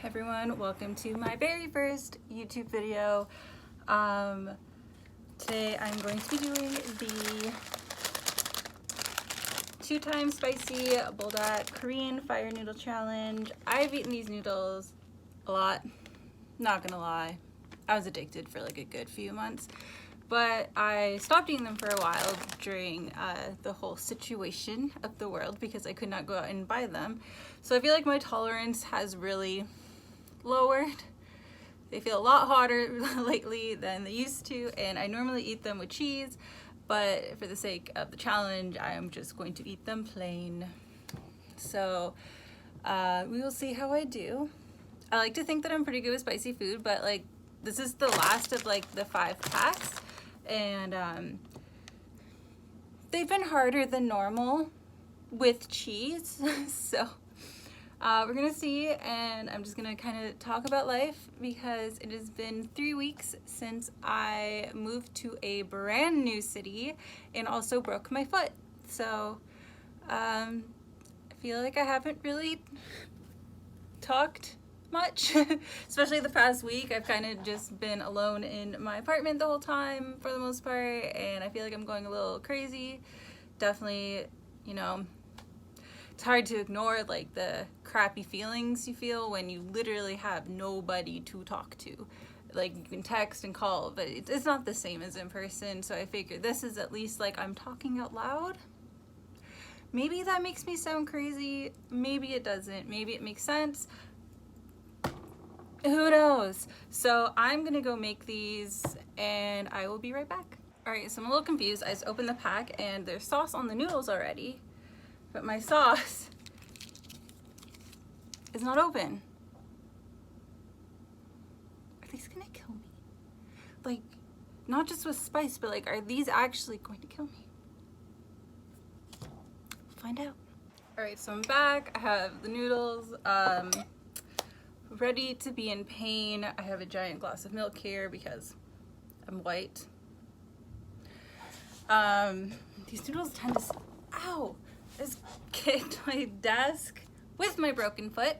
everyone, welcome to my very first YouTube video. Today I'm going to be doing the 2-time spicy buldak Korean fire noodle challenge. I've eaten these noodles a lot, not gonna lie. I was addicted for like a good few months, but I stopped eating them for a while during the whole situation of the world because I could not go out and buy them. So I feel like my tolerance has really lowered. They feel a lot hotter lately than they used to, and I normally eat them with cheese, but for the sake of the challenge, I am just going to eat them plain. So we will see how I do. I like to think that I'm pretty good with spicy food, but like this is the last of like the 5 packs, and they've been harder than normal with cheese. So we're gonna see, and I'm just gonna kind of talk about life because it has been 3 weeks since I moved to a brand new city and also broke my foot. So I feel like I haven't really talked much, especially the past week. I've kind of just been alone in my apartment the whole time for the most part, and I feel like I'm going a little crazy. Definitely, you know, it's hard to ignore like the crappy feelings you feel when you literally have nobody to talk to. Like you can text and call, but it's not the same as in person. So I figure this is at least like I'm talking out loud. Maybe that makes me sound crazy. Maybe it doesn't. Maybe it makes sense. Who knows? So I'm gonna go make these and I will be right back. All right, so I'm a little confused. I just opened the pack and there's sauce on the noodles already, but my sauce is not open. Are these gonna kill me? Like, not just with spice, but like, are these actually going to kill me? We'll find out. All right, so I'm back. I have the noodles, ready to be in pain. I have a giant glass of milk here because I'm white. These noodles tend to, ow! I just kicked my desk with my broken foot.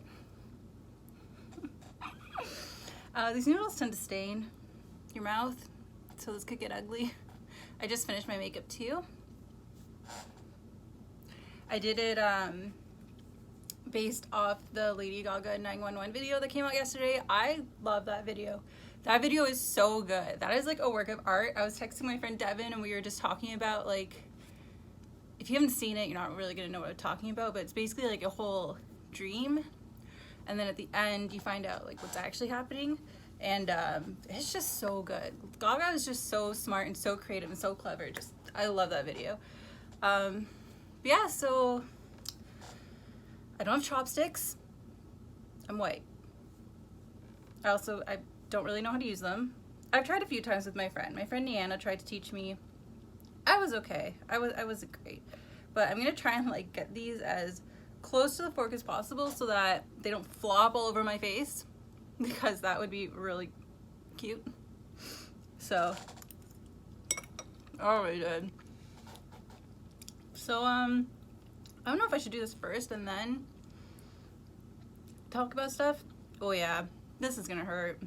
These noodles tend to stain your mouth, so this could get ugly. I just finished my makeup too. I did it based off the Lady Gaga 911 video that came out yesterday. I love that video. That video is so good. That is like a work of art. I was texting my friend Devin and we were just talking about, like, if you haven't seen it, you're not really gonna know what I'm talking about, but it's basically like a whole dream, and then at the end you find out like what's actually happening, and it's just so good. Gaga is just so smart and so creative and so clever. Just, I love that video. Yeah, so I don't have chopsticks. I'm white. I don't really know how to use them. I've tried a few times with my friend. My friend Niana tried to teach me. I was okay. I wasn't great. But I'm gonna try and like get these as close to the fork as possible so that they don't flop all over my face, because that would be really cute. So, already did. So, I don't know if I should do this first and then talk about stuff. Oh yeah, this is gonna hurt.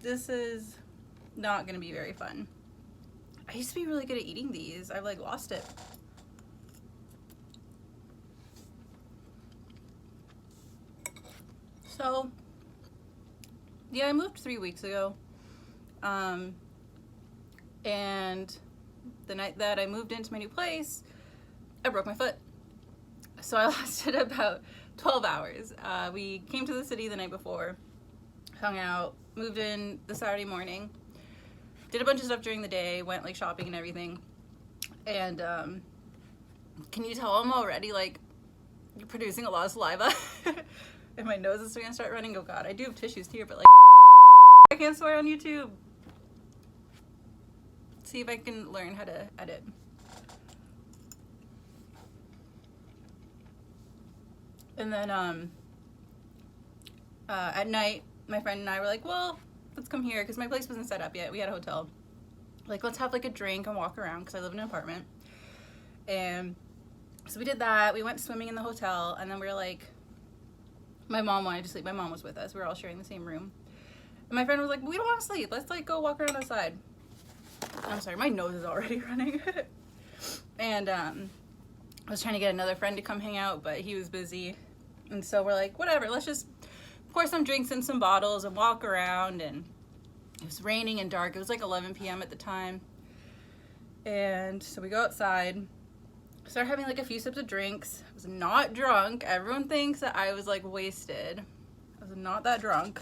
This is not gonna be very fun. I used to be really good at eating these. I've like lost it. So, yeah, I moved 3 weeks ago. And the night that I moved into my new place, I broke my foot. So I lasted about 12 hours. We came to the city the night before, hung out, moved in the Saturday morning, did a bunch of stuff during the day, went like shopping and everything. And can you tell I'm already like producing a lot of saliva? And my nose is gonna start running. Oh god, I do have tissues here, but like I can't swear on YouTube. See if I can learn how to edit. And then at night, my friend and I were like, well, let's come here, because my place wasn't set up yet. We had a hotel. Like, let's have like a drink and walk around, because I live in an apartment. And so we did that. We went swimming in the hotel, and then we were like, My mom wanted to sleep. My mom was with us. We were all sharing the same room. And my friend was like, we don't want to sleep. Let's like go walk around outside. I'm sorry, my nose is already running. And I was trying to get another friend to come hang out, but he was busy. And so we're like, whatever, let's just pour some drinks in some bottles and walk around. And it was raining and dark. It was like 11 p.m. at the time. And so we go outside, start having like a few sips of drinks. I was not drunk. Everyone thinks that I was like wasted. I was not that drunk.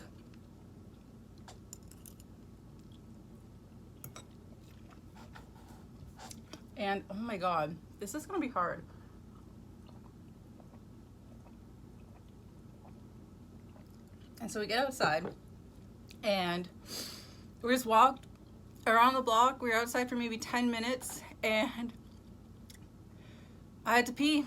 And oh my God, this is gonna be hard. And so we get outside and we just walked around the block. We were outside for maybe 10 minutes and I had to pee.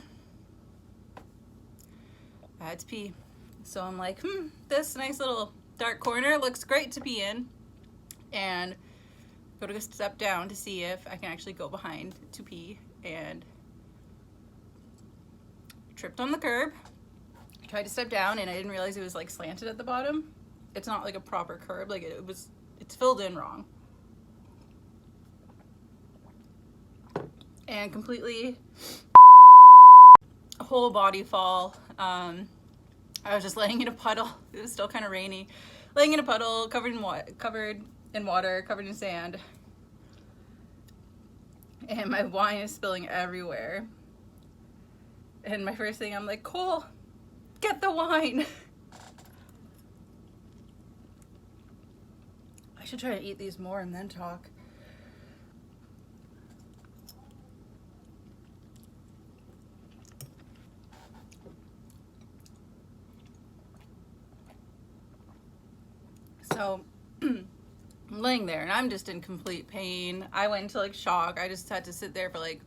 So I'm like, this nice little dark corner looks great to pee in. And go to step down to see if I can actually go behind to pee, and tripped on the curb. Tried to step down and I didn't realize it was like slanted at the bottom. It's not like a proper curb, like it's filled in wrong. And completely a whole body fall. I was just laying in a puddle. It was still kind of rainy. Laying in a puddle, covered in water, covered in sand. And my wine is spilling everywhere. And my first thing, I'm like, Cole, get the wine. I should try to eat these more and then talk. So I'm laying there and I'm just in complete pain. I went into like shock. I just had to sit there for like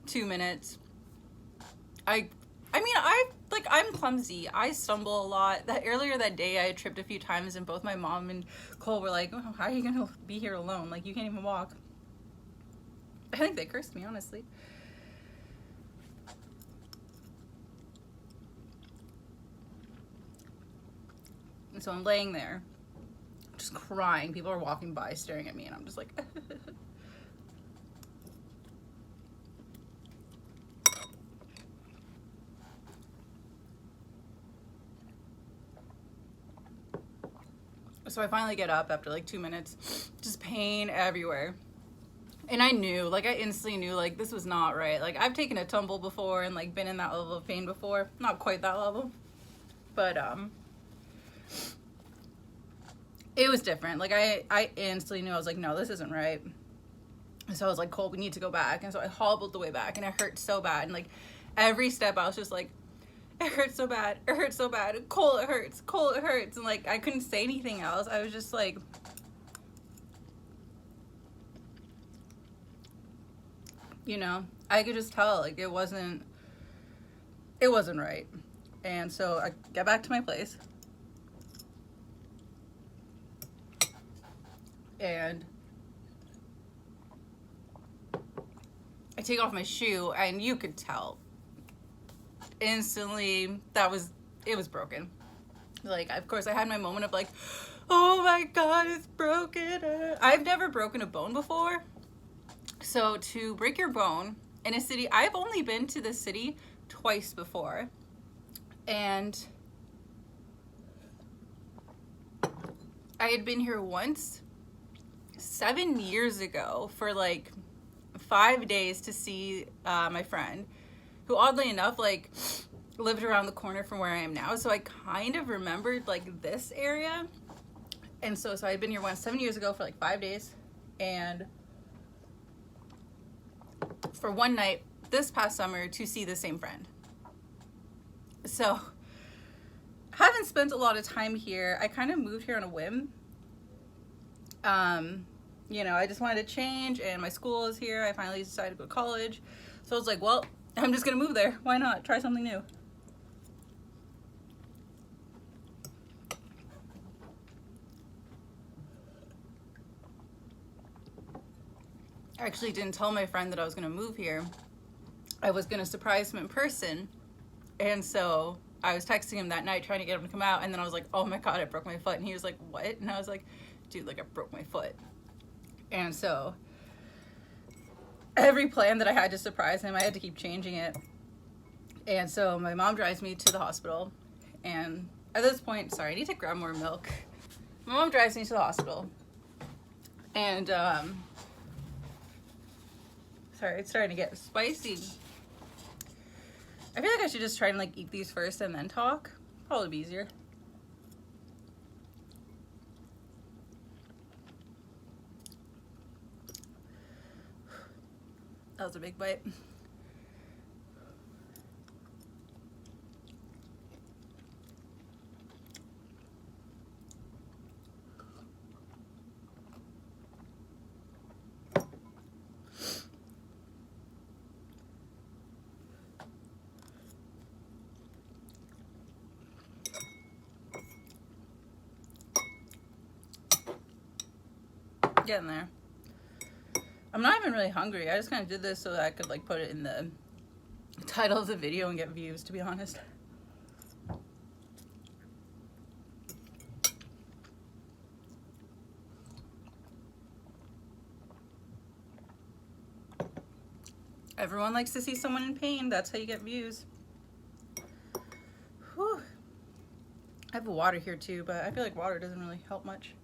2 minutes. I'm clumsy. I stumble a lot. Earlier that day I had tripped a few times and both my mom and Cole were like, oh, how are you gonna be here alone? Like, you can't even walk. I think they cursed me, honestly. And so I'm laying there just crying. People are walking by staring at me and I'm just like So I finally get up after like 2 minutes, just pain everywhere. And I knew, like, I instantly knew, like, this was not right. Like, I've taken a tumble before and like been in that level of pain before. Not quite that level, but it was different. Like, I instantly knew. I was like, no, this isn't right. So I was like, Cole, we need to go back. And so I hobbled the way back and it hurt so bad. And like every step I was just like, it hurts so bad. It hurts so bad. Cole, it hurts. Cole, it hurts. And like, I couldn't say anything else. I was just like, you know, I could just tell like it wasn't right. And so I get back to my place. And I take off my shoe and you could tell instantly it was broken. Like, of course I had my moment of like, oh my God, it's broken. I've never broken a bone before. So to break your bone in a city, I've only been to the city twice before. And I had been here once 7 years ago for like 5 days to see my friend, who oddly enough like lived around the corner from where I am now. So I kind of remembered like this area. And so I had been here once 7 years ago for like 5 days, and for one night this past summer to see the same friend. So I haven't spent a lot of time here. I kind of moved here on a whim. You know, I just wanted to change and my school is here. I finally decided to go to college. So I was like, well, I'm just gonna move there. Why not? Try something new. I actually didn't tell my friend that I was gonna move here. I was gonna surprise him in person. And so I was texting him that night trying to get him to come out, and then I was like, oh my god, I broke my foot. And he was like, what? And I was like, dude, like I broke my foot. And so every plan that I had to surprise him, I had to keep changing it. And so my mom drives me to the hospital, and at this point, sorry, I need to grab more milk. My mom drives me to the hospital, and sorry, it's starting to get spicy. I feel like I should just try and like eat these first and then talk. Probably be easier. That was a big bite. Getting there. I'm not even really hungry. I just kind of did this so that I could like put it in the title of the video and get views, to be honest. Everyone likes to see someone in pain. That's how you get views. Whew. I have water here too, but I feel like water doesn't really help much.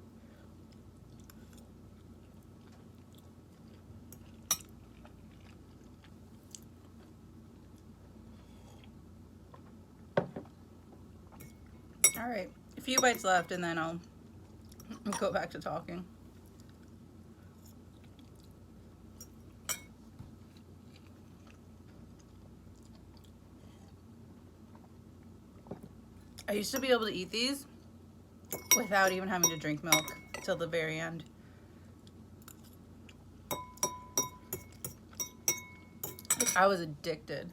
All right, a few bites left and then I'll go back to talking. I used to be able to eat these without even having to drink milk till the very end. I was addicted.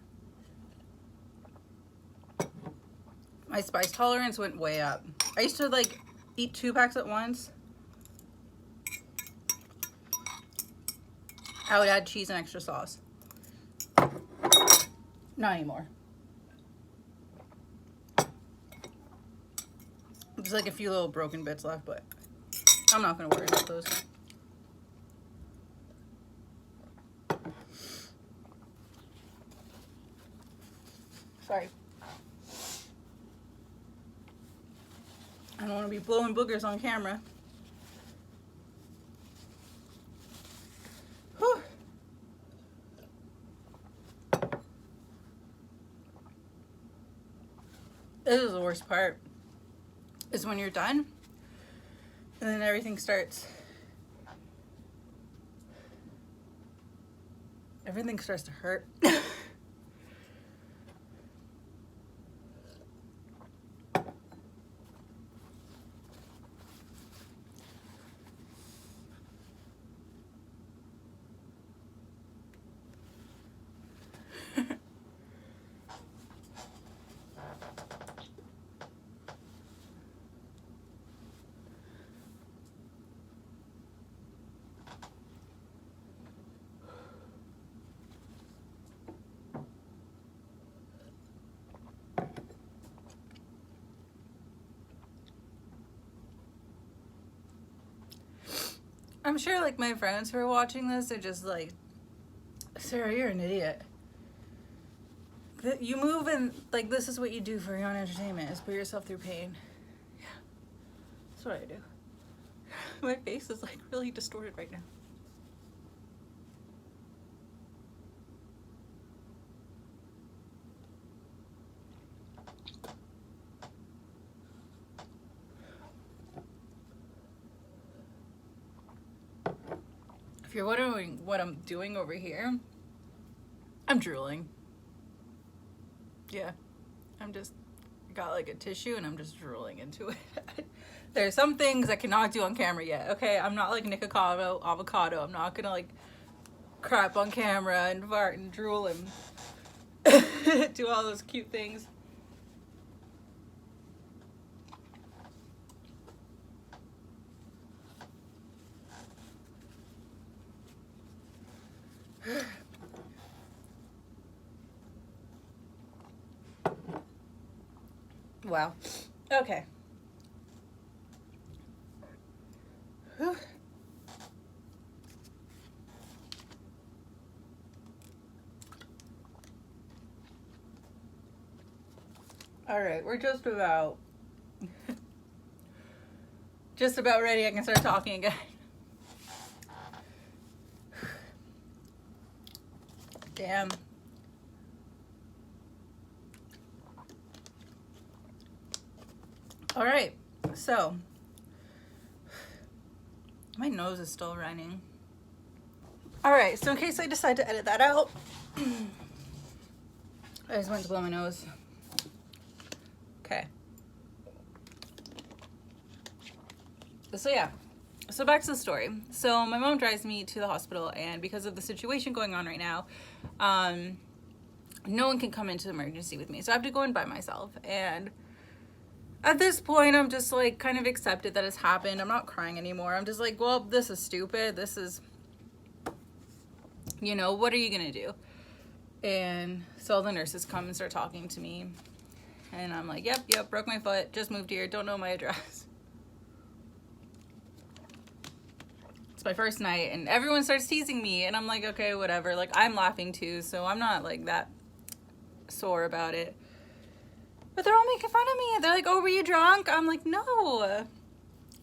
My spice tolerance went way up. I used to like eat 2 packs at once. I would add cheese and extra sauce. Not anymore. There's like a few little broken bits left, but I'm not gonna worry about those. Sorry. I don't want to be blowing boogers on camera. Whew. This is the worst part, is when you're done and then everything starts to hurt. I'm sure like my friends who are watching this are just like, Sarah, you're an idiot. You move and like this is what you do for your own entertainment, is put yourself through pain. Yeah, that's what I do. My face is like really distorted right now. If you're wondering what I'm doing over here, I'm drooling. Yeah, I'm just got like a tissue and I'm just drooling into it. There's some things I cannot do on camera yet, okay? I'm not like Nick Avocado. I'm not gonna like crap on camera and fart and drool and do all those cute things. Wow. Okay. Whew. All right, we're just about ready. I can start talking again. Damn. All right, so my nose is still running. All right, so in case I decide to edit that out, I just went to blow my nose. Okay. So yeah, so back to the story. So my mom drives me to the hospital, and because of the situation going on right now, no one can come into emergency with me, so I have to go in by myself. And at this point, I'm just like kind of accepted that it's happened. I'm not crying anymore. I'm just like, well, this is stupid. This is, you know, what are you gonna do? And so all the nurses come and start talking to me, and I'm like, yep, broke my foot, just moved here, don't know my address. It's my first night, and everyone starts teasing me, and I'm like, okay, whatever. Like, I'm laughing too, so I'm not like that sore about it. But they're all making fun of me. They're like, oh, were you drunk? I'm like, no.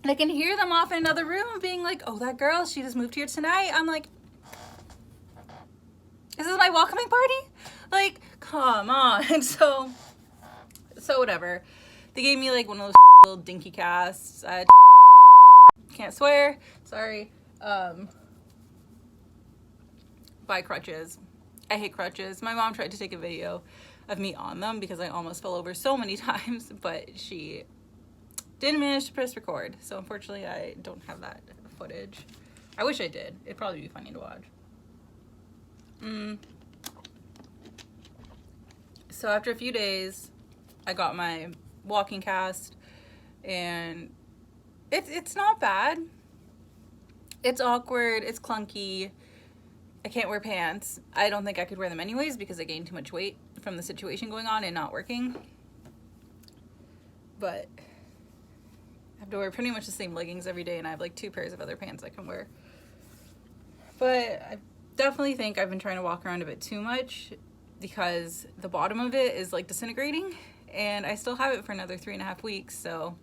And I can hear them off in another room being like, oh, that girl, she just moved here tonight. I'm like, is this my welcoming party? Like, come on. So whatever. They gave me like one of those little dinky casts. Can't swear. Sorry. Buy crutches. I hate crutches. My mom tried to take a video of me on them because I almost fell over so many times, but she didn't manage to press record. So unfortunately, I don't have that footage. I wish I did. It'd probably be funny to watch. So after a few days, I got my walking cast, and it's not bad. It's awkward. It's clunky. I can't wear pants. I don't think I could wear them anyways because I gained too much weight from the situation going on and not working. But I have to wear pretty much the same leggings every day, and I have like 2 pairs of other pants I can wear. But I definitely think I've been trying to walk around a bit too much because the bottom of it is like disintegrating, and I still have it for another 3.5 weeks, so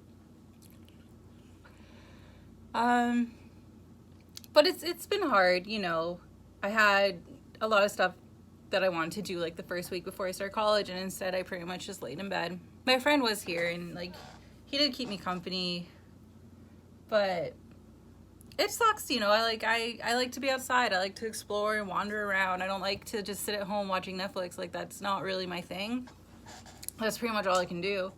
but it's been hard, you know. I had a lot of stuff that I wanted to do like the first week before I started college, and instead I pretty much just laid in bed. My friend was here, and like he did keep me company, but it sucks, you know. I like to be outside. I like to explore and wander around. I don't like to just sit at home watching Netflix. Like, that's not really my thing. That's pretty much all I can do.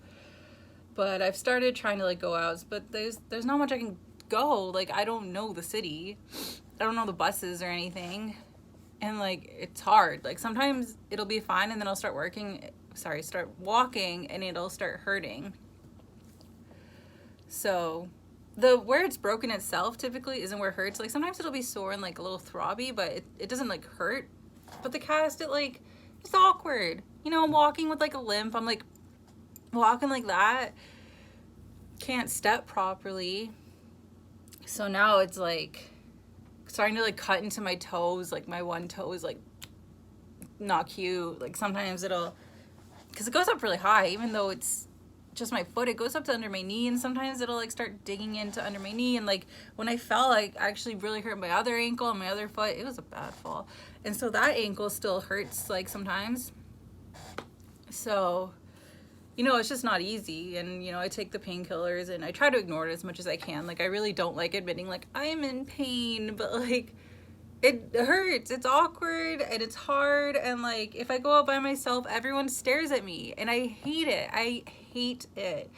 But I've started trying to like go out, but there's not much I can go. Like, I don't know the city. I don't know the buses or anything. And like, it's hard. Like, sometimes it'll be fine, and then I'll start walking and it'll start hurting. So where it's broken itself typically isn't where it hurts. Like, sometimes it'll be sore and like a little throbby, but it doesn't like hurt. But the cast, it's awkward. You know, I'm walking with like a limp. I'm like walking like that. Can't step properly. So now it's like starting to like cut into my toes. Like, my one toe is like not cute. Like, sometimes because it goes up really high, even though it's just my foot, it goes up to under my knee, and sometimes it'll like start digging into under my knee. And like, when I fell, I actually really hurt my other ankle and my other foot. It was a bad fall, and so that ankle still hurts like sometimes. So, you know, it's just not easy. And you know, I take the painkillers and I try to ignore it as much as I can. Like, I really don't like admitting like I'm in pain, but like, it hurts. It's awkward and it's hard. And like, if I go out by myself, everyone stares at me, and I hate it. I hate it.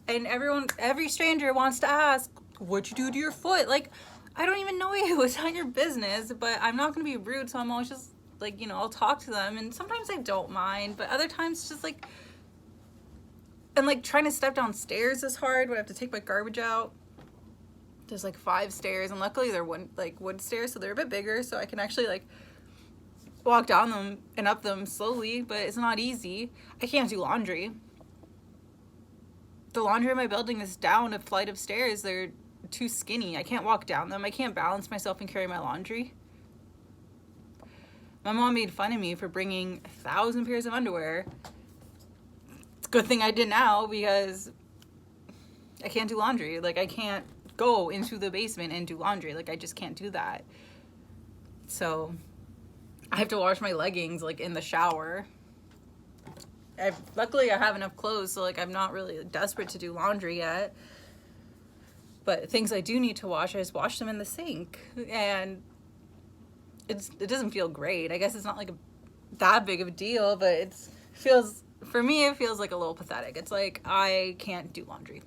And every stranger wants to ask, what'd you do to your foot? Like, I don't even know you. It's not your business. But I'm not going to be rude. So I'm always just like, you know, I'll talk to them. And sometimes I don't mind, but other times it's just like, and like trying to step downstairs is hard when I have to take my garbage out. There's like 5 stairs, and luckily they're wood stairs, so they're a bit bigger, so I can actually like walk down them and up them slowly, but it's not easy. I can't do laundry. the laundry in my building is down a flight of stairs. They're too skinny. I can't walk down them. I can't balance myself and carry my laundry. My mom made fun of me for bringing 1,000 pairs of underwear. It's a good thing I did now because I can't do laundry. Like, I can't go into the basement and do laundry. Like, I just can't do that. So I have to wash my leggings like in the shower. Luckily I have enough clothes, so like I'm not really desperate to do laundry yet. But things I do need to wash, I just wash them in the sink, and it doesn't feel great. I guess it's not like that big of a deal, but for me it feels like a little pathetic. It's like I can't do laundry.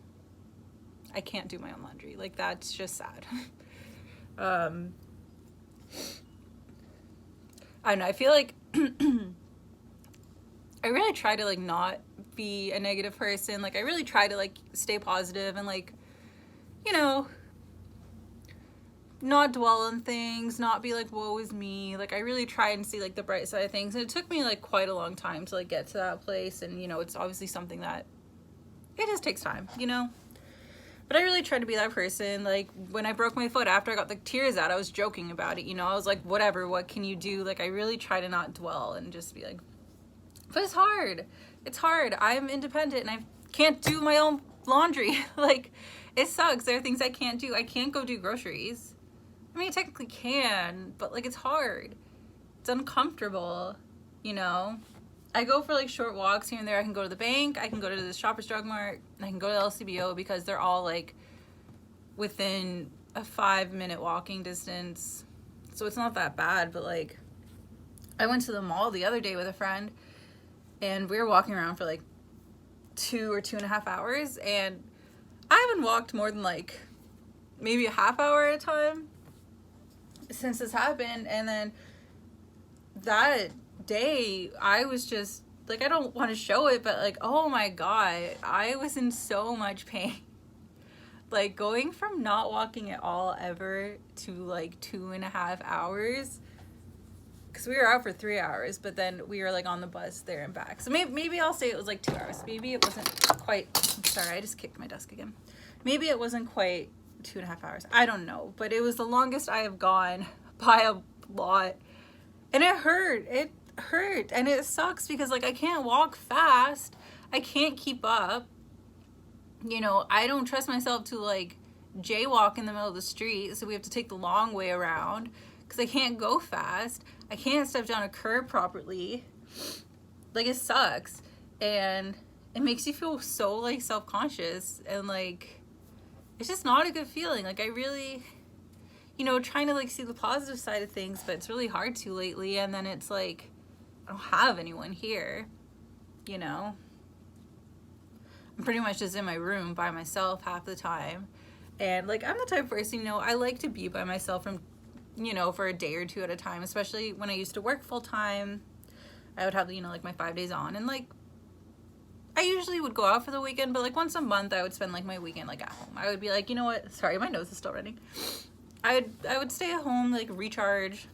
I can't do my own laundry. Like, that's just sad. I don't know. I feel like I really try to like not be a negative person. Like, I really try to like stay positive and like, you know, not dwell on things, not be like, woe is me. Like, I really try and see like the bright side of things. And it took me like quite a long time to like get to that place. And, you know, it's obviously something that it just takes time, you know? But I really tried to be that person. Like, when I broke my foot after I got the tears out, I was joking about it, you know? I was like, whatever, what can you do? Like, I really try to not dwell and just be like, but it's hard. It's hard. I'm independent and I can't do my own laundry. Like, it sucks. There are things I can't do. I can't go do groceries. I mean, I technically can, but like, it's hard. It's uncomfortable, you know? I go for like short walks here and there. I can go to the bank, I can go to the Shoppers Drug Mart, I can go to the LCBO because they're all like within a 5-minute walking distance. So it's not that bad, but like, I went to the mall the other day with a friend and we were walking around for like 2 or 2.5 hours, and I haven't walked more than like maybe a half hour at a time since this happened. And then that day I was just like, I don't want to show it, but like, oh my god, I was in so much pain. Like, going from not walking at all ever to like 2.5 hours, because we were out for 3 hours, but then we were like on the bus there and back. So maybe I'll say it was like 2 hours. Maybe it wasn't quite, I'm sorry, I just kicked my desk again. Maybe it wasn't quite 2.5 hours. I don't know, but it was the longest I have gone by a lot. And it hurt. It hurt. And it sucks because like, I can't walk fast. I can't keep up. You know, I don't trust myself to like jaywalk in the middle of the street. So we have to take the long way around because I can't go fast. I can't step down a curb properly. Like, it sucks. And it makes you feel so like self-conscious, and like, it's just not a good feeling. Like, I really, you know, trying to like see the positive side of things, but it's really hard to lately. And then it's like, I don't have anyone here, you know? I'm pretty much just in my room by myself half the time. And like, I'm the type of person, you know, I like to be by myself from, you know, for a day or two at a time, especially when I used to work full time. I would have, you know, like my 5 days on, and like, I usually would go out for the weekend, but like once a month I would spend like my weekend like at home. I would be like, you know what, sorry, my nose is still running. I would stay at home, like recharge,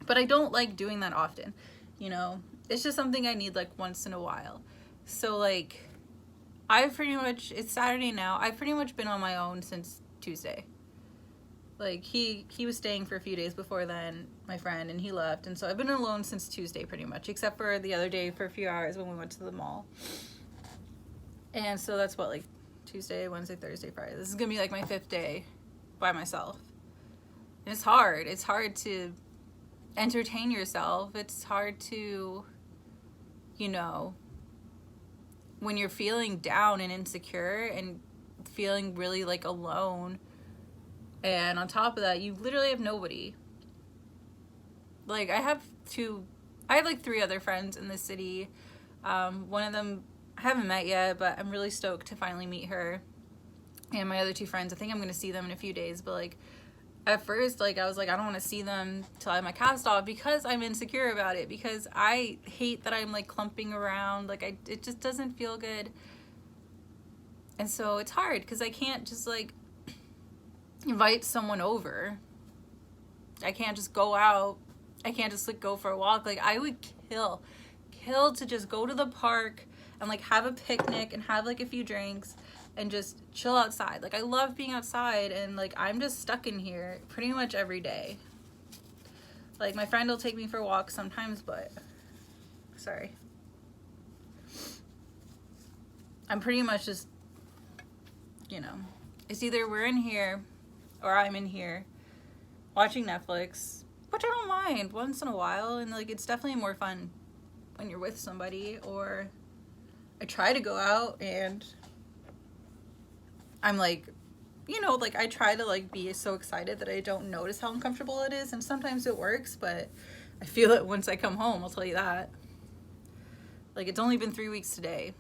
but I don't like doing that often, you know? It's just something I need like once in a while. So like, it's Saturday now, I've pretty much been on my own since Tuesday. Like, he was staying for a few days before then, my friend, and he left, and so I've been alone since Tuesday pretty much, except for the other day for a few hours when we went to the mall. And so that's what, like, Tuesday, Wednesday, Thursday, Friday. This is gonna be like my 5th day by myself. And it's hard. It's hard to entertain yourself. It's hard to, you know, when you're feeling down and insecure and feeling really like alone, and on top of that, you literally have nobody. Like, I have like 3 other friends in the city. One of them I haven't met yet, but I'm really stoked to finally meet her. And my other 2 friends, I think I'm going to see them in a few days. But like, at first, like, I was like, I don't want to see them till I have my cast off, because I'm insecure about it, because I hate that I'm like clumping around. Like, it just doesn't feel good. And so it's hard because I can't just like invite someone over. I can't just go out. I can't just like go for a walk. Like, I would kill to just go to the park and like have a picnic and have like a few drinks and just chill outside. Like, I love being outside, and like I'm just stuck in here pretty much every day. Like, my friend will take me for walks sometimes, but sorry, I'm pretty much just, you know, it's either we're in here or I'm in here watching Netflix, which I don't mind once in a while, and like it's definitely more fun when you're with somebody. Or I try to go out and I'm like, you know, like I try to like be so excited that I don't notice how uncomfortable it is, and sometimes it works, but I feel it once I come home, I'll tell you that. Like, it's only been 3 weeks today,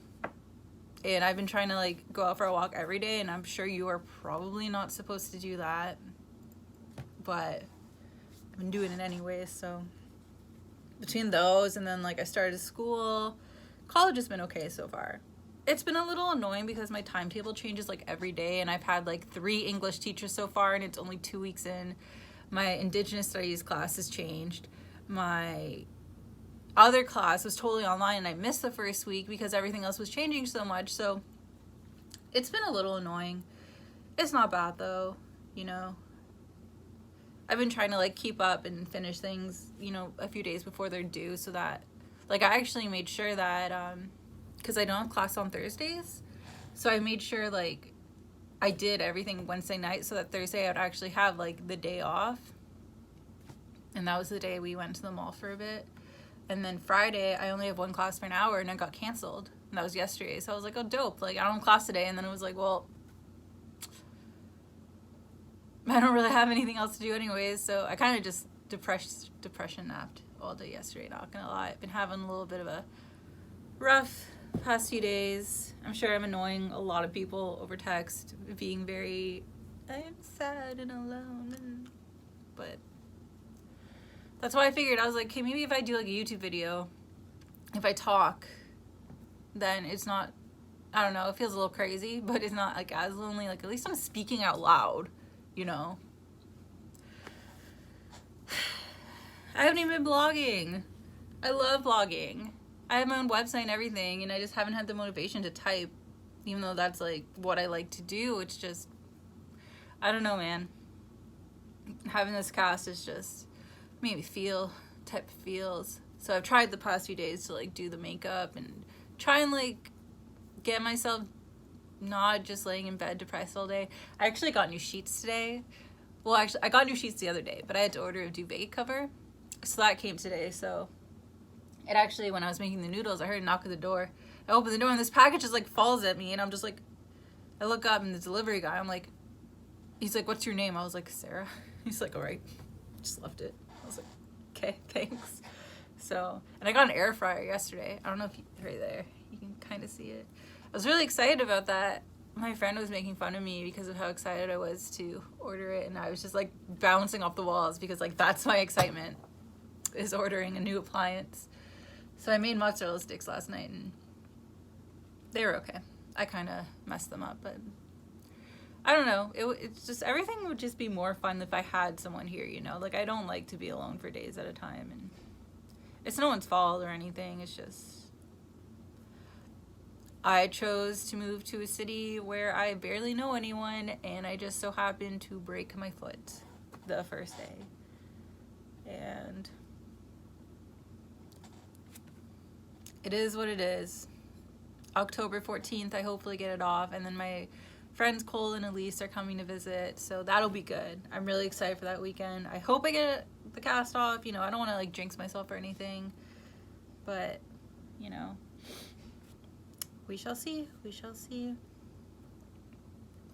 and I've been trying to like go out for a walk every day, and I'm sure you are probably not supposed to do that, but I've been doing it anyways. So between those and then like I started school, college has been okay so far. It's been a little annoying because my timetable changes like every day, and I've had like 3 English teachers so far, and it's only 2 weeks in. My Indigenous Studies class has changed. My other class was totally online, and I missed the first week because everything else was changing so much. So it's been a little annoying. It's not bad though, you know. I've been trying to like keep up and finish things, you know, a few days before they're due, so that like I actually made sure that because I don't have class on Thursdays, so I made sure like I did everything Wednesday night so that Thursday I would actually have like the day off. And that was the day we went to the mall for a bit. And then Friday I only have 1 class for an hour, and it got canceled, and that was yesterday. So I was like, oh dope, like I don't have class today. And then it was like, well, I don't really have anything else to do anyways, so I kind of just depression napped all day yesterday, not gonna lie. I've been having a little bit of a rough past few days. I'm sure I'm annoying a lot of people over text, being very, I'm sad and alone, but that's why I figured, I was like, okay, maybe if I do like a YouTube video, if I talk, then it's not, I don't know, it feels a little crazy, but it's not like as lonely. Like, at least I'm speaking out loud, you know. I haven't even been blogging. I love blogging. I have my own website and everything, and I just haven't had the motivation to type, even though that's like what I like to do. It's just, I don't know, man. Having this cast is just made me feel type of feels. So I've tried the past few days to like do the makeup and try and like get myself not just laying in bed depressed all day. I actually got new sheets today. Well, actually, I got new sheets the other day, but I had to order a duvet cover. So that came today. So it actually, when I was making the noodles, I heard a knock at the door. I opened the door, and this package just like falls at me, and I'm just like, I look up, and the delivery guy, I'm like, he's like, what's your name? I was like, Sarah. He's like, all right. Just left it. I was like, okay, thanks. So, and I got an air fryer yesterday. I don't know if you, right there, you can kind of see it. I was really excited about that. My friend was making fun of me because of how excited I was to order it, and I was just like bouncing off the walls because like that's my excitement, is ordering a new appliance. So I made mozzarella sticks last night, and they were okay. I kind of messed them up, but I don't know. It's just, everything would just be more fun if I had someone here, you know? Like, I don't like to be alone for days at a time, and it's no one's fault or anything. It's just, I chose to move to a city where I barely know anyone, and I just so happened to break my foot the first day. And it is what it is. October 14th, I hopefully get it off, and then my friends Cole and Elise are coming to visit, so that'll be good. I'm really excited for that weekend. I hope I get the cast off. You know, I don't want to like jinx myself or anything, but you know, we shall see. We shall see.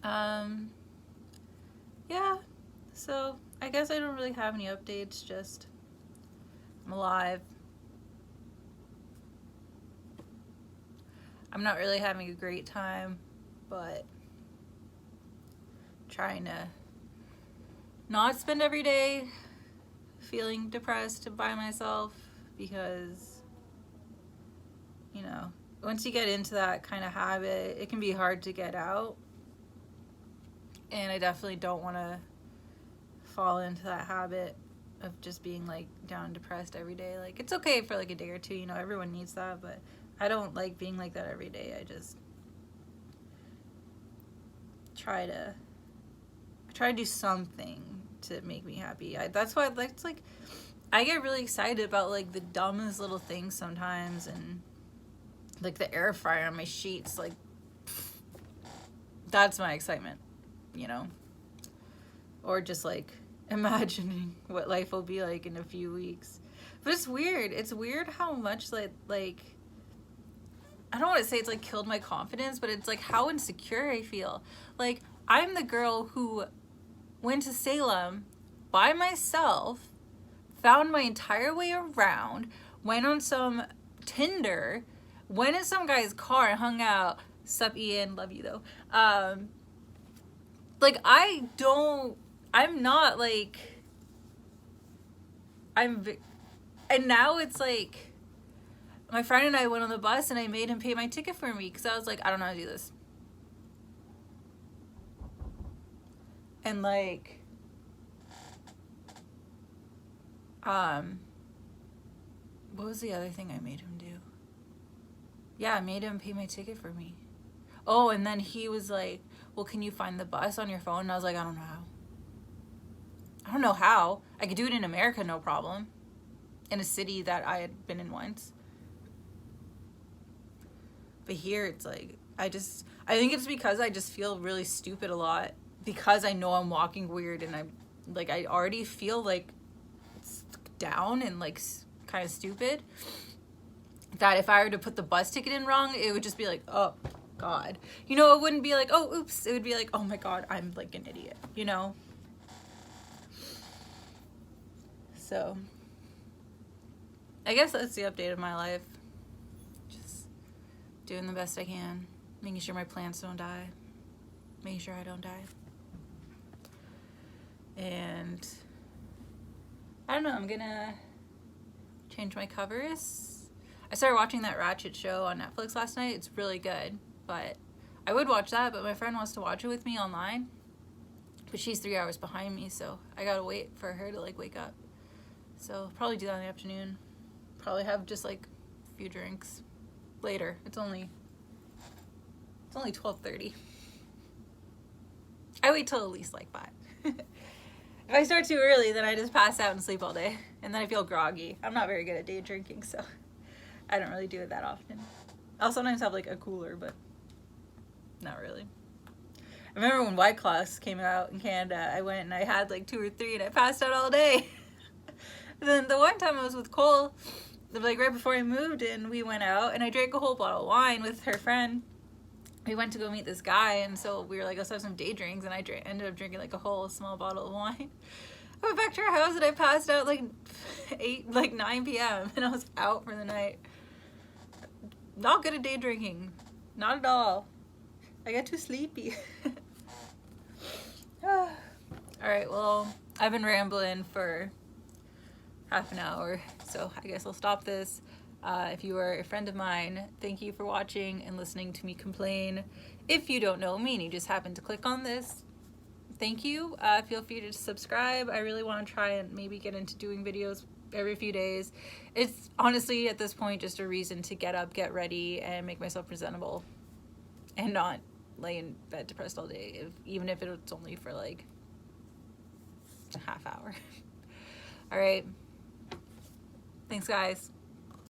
Yeah, so I guess I don't really have any updates, just I'm alive. I'm not really having a great time, but trying to not spend every day feeling depressed by myself, because, you know, once you get into that kind of habit, it can be hard to get out. And I definitely don't want to fall into that habit of just being like down and depressed every day. Like, it's okay for like a day or two, you know, everyone needs that, but I don't like being like that every day. try to do something to make me happy. That's why it's like I get really excited about like the dumbest little things sometimes, and like the air fryer on my sheets, like that's my excitement, you know? Or just like imagining what life will be like in a few weeks. But it's weird. It's weird how much like I don't want to say it's like killed my confidence, but it's like how insecure I feel. Like I'm the girl who went to Salem by myself, found my entire way around, went on some Tinder, went in some guy's car and hung out. Sup, Ian, love you though. Like I'm not like, and now it's like, my friend and I went on the bus and I made him pay my ticket for me because I was like, I don't know how to do this. And like, what was the other thing I made him do? Yeah, I made him pay my ticket for me. Oh, and then he was like, well, can you find the bus on your phone? And I was like, I don't know how. I don't know how. I could do it in America, no problem. In a city that I had been in once. But here it's like, I think it's because I just feel really stupid a lot. Because I know I'm walking weird and I'm like, I already feel like down and like kind of stupid. That if I were to put the bus ticket in wrong, it would just be like, oh God. You know, it wouldn't be like, oh, oops. It would be like, oh my God, I'm like an idiot, you know? So, I guess that's the update of my life. Just doing the best I can. Making sure my plants don't die. Making sure I don't die. And I don't know, I'm gonna change my covers. I started watching that Ratchet show on Netflix last night. It's really good, but I would watch that, but my friend wants to watch it with me online. But she's 3 hours behind me, so I gotta wait for her to like wake up. So I'll probably do that in the afternoon. Probably have just like a few drinks later. It's only 12:30. I wait till at least like 5. If I start too early, then I just pass out and sleep all day. And then I feel groggy. I'm not very good at day drinking, so I don't really do it that often. I'll sometimes have like a cooler, but not really. I remember when White Claws came out in Canada, I went and I had like 2 or 3 and I passed out all day. And then the one time I was with Cole, like right before I moved in, we went out and I drank a whole bottle of wine with her friend. We went to go meet this guy, and so we were like, let's have some day drinks, and I ended up drinking like a whole small bottle of wine. I went back to our house and I passed out like 9 p.m. and I was out for the night. Not good at day drinking. Not at all. I get too sleepy. All right, well, I've been rambling for half an hour, so I guess I'll stop this. If you are a friend of mine, thank you for watching and listening to me complain. If you don't know me and you just happen to click on this, thank you. Feel free to subscribe. I really want to try and maybe get into doing videos every few days. It's honestly at this point just a reason to get up, get ready, and make myself presentable and not lay in bed depressed all day, even if it's only for like a half hour. All right. Thanks, guys.